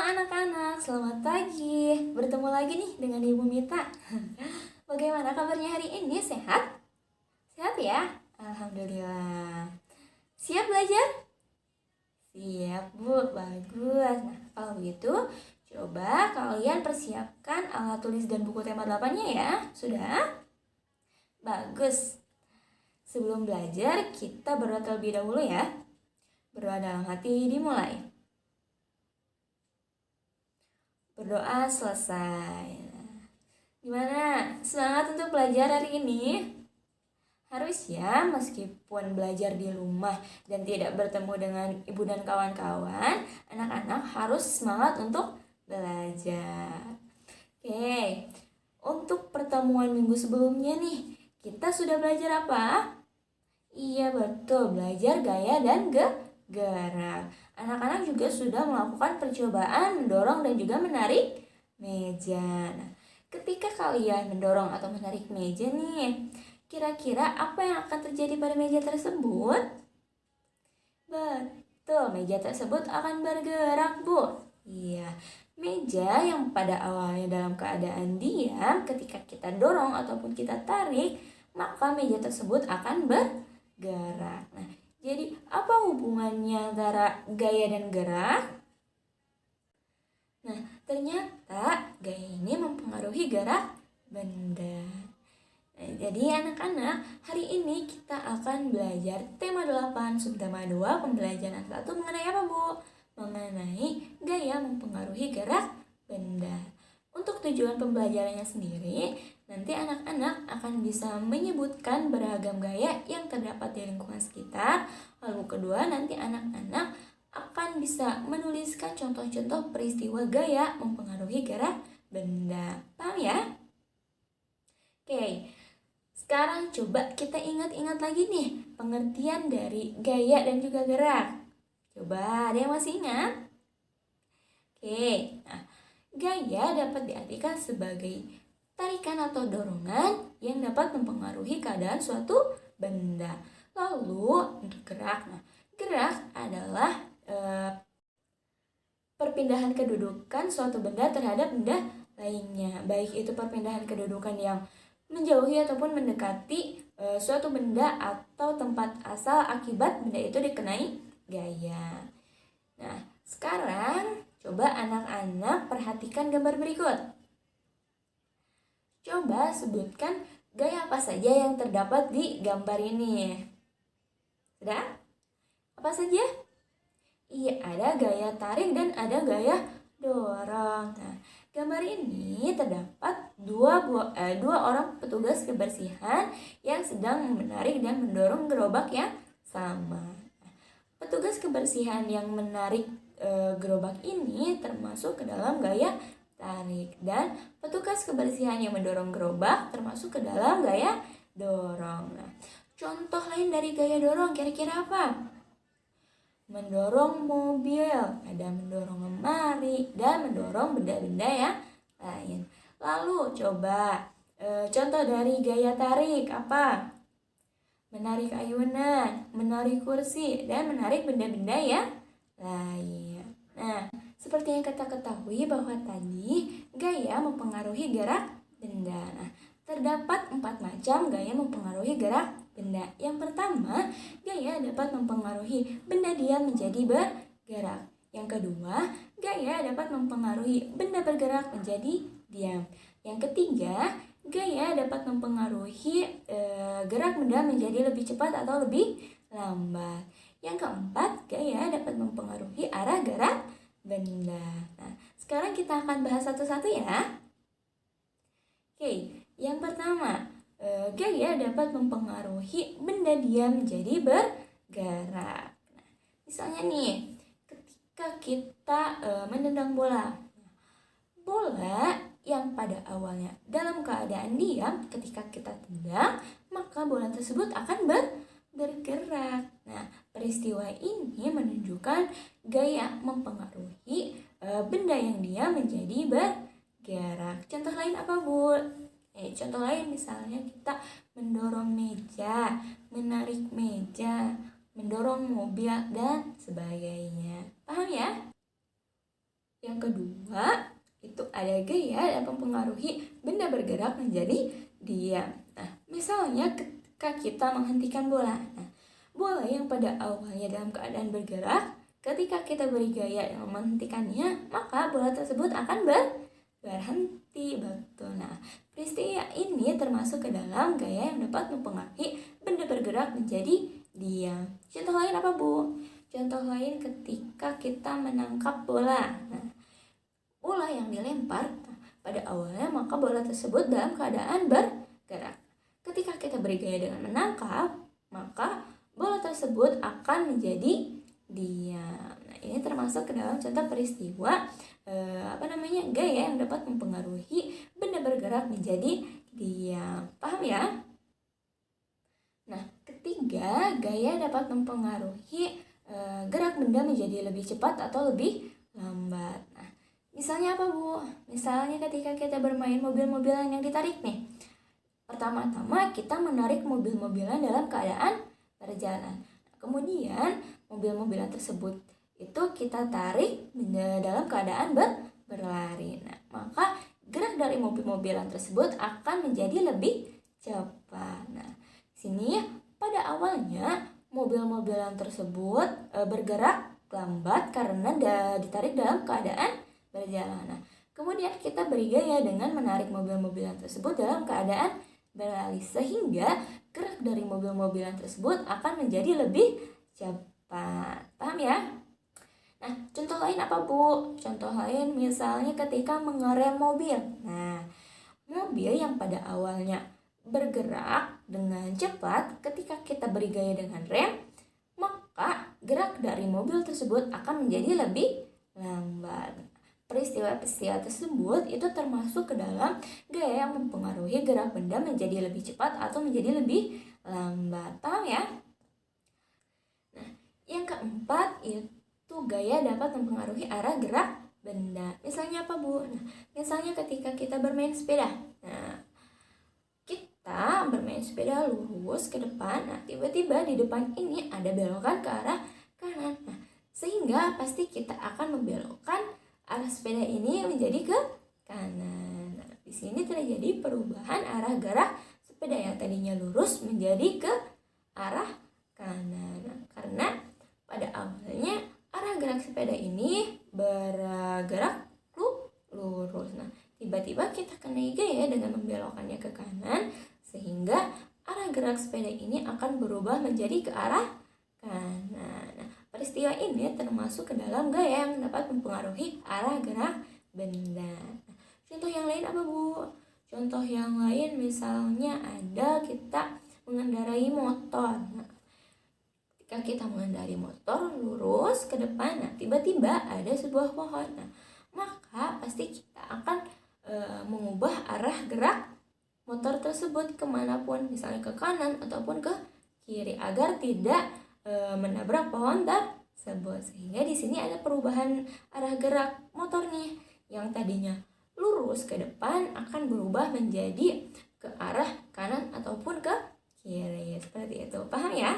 anak-anak, selamat pagi. Bertemu lagi nih dengan Ibu Mita. Bagaimana kabarnya hari ini? Sehat? Sehat ya? Alhamdulillah. Siap belajar? Siap, Bu. Bagus. Nah, kalau begitu, coba kalian persiapkan alat tulis dan buku tema 8-nya ya. Sudah? Bagus. Sebelum belajar, kita berdoa terlebih dahulu ya. Berdoa dalam hati dimulai. Berdoa selesai. Gimana? Semangat untuk belajar hari ini? Harus ya, meskipun belajar di rumah dan tidak bertemu dengan ibu dan kawan-kawan, anak-anak harus semangat untuk belajar. Oke, untuk pertemuan minggu sebelumnya nih, kita sudah belajar apa? Iya betul, belajar gaya dan gerak. Anak-anak juga sudah melakukan percobaan mendorong dan juga menarik meja. Nah, ketika kalian mendorong atau menarik meja nih, kira-kira apa yang akan terjadi pada meja tersebut? Betul, meja tersebut akan bergerak, Bu. Iya, meja yang pada awalnya dalam keadaan diam, ketika kita dorong ataupun kita tarik, maka meja tersebut akan bergerak. Nah, jadi apa hubungannya antara gaya dan gerak? Nah, ternyata gaya ini mempengaruhi gerak benda. Nah, jadi anak-anak, hari ini kita akan belajar tema 8, subtema 2, pembelajaran 1 mengenai apa, Bu? Mengenai gaya mempengaruhi gerak benda. Untuk tujuan pembelajarannya sendiri, nanti anak-anak akan bisa menyebutkan beragam gaya yang terdapat di lingkungan sekitar. Lalu kedua, nanti anak-anak akan bisa menuliskan contoh-contoh peristiwa gaya mempengaruhi gerak benda. Paham ya? Oke, sekarang coba kita ingat-ingat lagi nih pengertian dari gaya dan juga gerak. Coba, ada yang masih ingat? Oke, nah, gaya dapat diartikan sebagai tarikan atau dorongan yang dapat mempengaruhi keadaan suatu benda. Lalu untuk gerak, nah, gerak adalah perpindahan kedudukan suatu benda terhadap benda lainnya. Baik itu perpindahan kedudukan yang menjauhi ataupun mendekati suatu benda atau tempat asal akibat benda itu dikenai gaya. Nah, sekarang coba anak-anak perhatikan gambar berikut. Coba sebutkan gaya apa saja yang terdapat di gambar ini. Sudah? Apa saja? Iya, ada gaya tarik dan ada gaya dorong. Nah, gambar ini terdapat dua orang petugas kebersihan yang sedang menarik dan mendorong gerobak yang sama. Nah, petugas kebersihan yang menarik gerobak ini termasuk ke dalam gaya tarik, dan petugas kebersihan yang mendorong gerobak termasuk ke dalam gaya dorong. Nah, contoh lain dari gaya dorong kira-kira apa? Mendorong mobil, ada mendorong lemari, dan mendorong benda-benda yang lain. Lalu coba contoh dari gaya tarik apa? Menarik ayunan, menarik kursi, dan menarik benda-benda yang lain. Nah, seperti yang kita ketahui bahwa tadi gaya mempengaruhi gerak benda. Nah, terdapat 4 macam gaya mempengaruhi gerak benda. Yang pertama, gaya dapat mempengaruhi benda diam menjadi bergerak. Yang kedua, gaya dapat mempengaruhi benda bergerak menjadi diam. Yang ketiga, gaya dapat mempengaruhi gerak benda menjadi lebih cepat atau lebih lambat. Yang keempat, gaya dapat mempengaruhi arah gerak benda. Nah, sekarang kita akan bahas satu-satu ya. Oke, yang pertama, gaya dapat mempengaruhi benda diam menjadi bergerak. Nah, misalnya nih, ketika kita menendang bola, bola yang pada awalnya dalam keadaan diam, ketika kita tendang, maka bola tersebut akan bergerak. Nah, peristiwa ini menunjukkan gaya mempengaruhi benda yang diam menjadi bergerak. Contoh lain apa, Bu? Contoh lain misalnya kita mendorong meja, menarik meja, mendorong mobil, dan sebagainya. Paham ya? Yang yang kedua itu ada gaya yang mempengaruhi benda bergerak menjadi diam. Nah, misalnya ketika kita menghentikan bola. Nah, bola yang pada awalnya dalam keadaan bergerak, ketika kita beri gaya yang menghentikannya, maka bola tersebut akan berhenti. Betul. Nah, peristiwa ini termasuk ke dalam gaya yang dapat mempengaruhi benda bergerak menjadi diam. Contoh lain apa, Bu? Contoh lain ketika kita menangkap bola. Nah, bola yang dilempar pada awalnya, maka bola tersebut dalam keadaan bergerak. Ketika kita beri gaya dengan menangkap, maka bola tersebut akan menjadi diam. Nah, ini termasuk ke dalam contoh peristiwa gaya yang dapat mempengaruhi benda bergerak menjadi diam. Paham ya? Nah, ketiga, gaya dapat mempengaruhi gerak benda menjadi lebih cepat atau lebih lambat. Nah, misalnya apa, Bu? Misalnya ketika kita bermain mobil-mobilan yang ditarik nih. Pertama-tama kita menarik mobil-mobilan dalam keadaan berjalan. Kemudian mobil-mobilan tersebut itu kita tarik dalam keadaan berlari. Nah, maka gerak dari mobil-mobilan tersebut akan menjadi lebih cepat. Nah, sini pada awalnya mobil-mobilan tersebut bergerak lambat karena ditarik dalam keadaan berjalan. Nah, kemudian kita beri gaya dengan menarik mobil-mobilan tersebut dalam keadaan berlari, sehingga gerak dari mobil-mobilan tersebut akan menjadi lebih cepat. Paham ya? Nah, contoh lain apa, Bu? Contoh lain misalnya ketika mengerem mobil. Nah, mobil yang pada awalnya bergerak dengan cepat, ketika kita beri gaya dengan rem, maka gerak dari mobil tersebut akan menjadi lebih lambat. Peristiwa-peristiwa tersebut itu termasuk ke dalam gaya yang mempengaruhi gerak benda menjadi lebih cepat atau menjadi lebih lambat. Paham ya? Nah, yang keempat itu gaya dapat mempengaruhi arah gerak benda. Misalnya apa, Bu? Nah, misalnya ketika kita bermain sepeda. Nah, kita bermain sepeda lurus ke depan. Nah, tiba-tiba di depan ini ada belokan ke arah kanan. Nah, sehingga pasti kita akan membelokkan arah sepeda ini menjadi ke kanan. Nah, di sini terjadi perubahan arah gerak sepeda yang tadinya lurus menjadi ke arah kanan. Nah, karena pada awalnya arah gerak sepeda ini bergerak lurus. Nah, tiba-tiba kita kenai gaya dengan membelokkannya ke kanan, sehingga arah gerak sepeda ini akan berubah menjadi ke arah kanan. Nah, peristiwa ini termasuk ke dalam gaya yang dapat mempengaruhi arah gerak benda. Nah, contoh yang lain apa, Bu? Contoh yang lain misalnya ada kita mengendarai motor. Nah, ketika kita mengendarai motor lurus ke depan, nah tiba-tiba ada sebuah pohon. Nah, maka pasti kita akan mengubah arah gerak motor tersebut kemanapun, misalnya ke kanan ataupun ke kiri, agar tidak menabrak pohon tersebut. Sehingga di sini ada perubahan arah gerak motor nih, yang tadinya lurus ke depan akan berubah menjadi ke arah kanan ataupun ke kiri, seperti itu. Paham ya?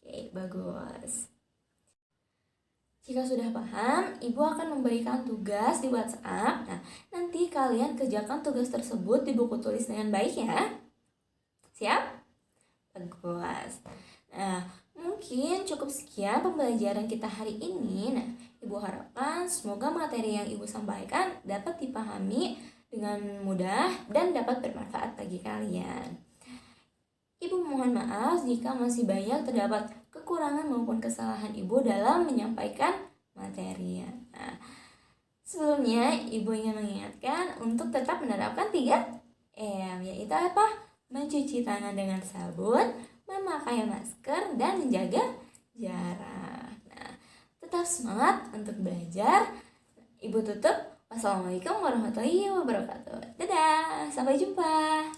Oke, bagus. Jika sudah paham, Ibu akan memberikan tugas di WhatsApp. Nah, nanti kalian kerjakan tugas tersebut di buku tulis dengan baik ya. Siap? Bagus. Nah, mungkin cukup sekian pembelajaran kita hari ini. Nah, Ibu harapkan semoga materi yang Ibu sampaikan dapat dipahami dengan mudah dan dapat bermanfaat bagi kalian. Ibu mohon maaf jika masih banyak terdapat kekurangan maupun kesalahan Ibu dalam menyampaikan materi. Nah, sebelumnya Ibu ingin mengingatkan untuk tetap menerapkan 3M, yaitu apa? Mencuci tangan dengan sabun, memakai masker, dan menjaga jarak. Nah, tetap semangat untuk belajar. Ibu tutup. Wassalamualaikum warahmatullahi wabarakatuh. Dadah, sampai jumpa.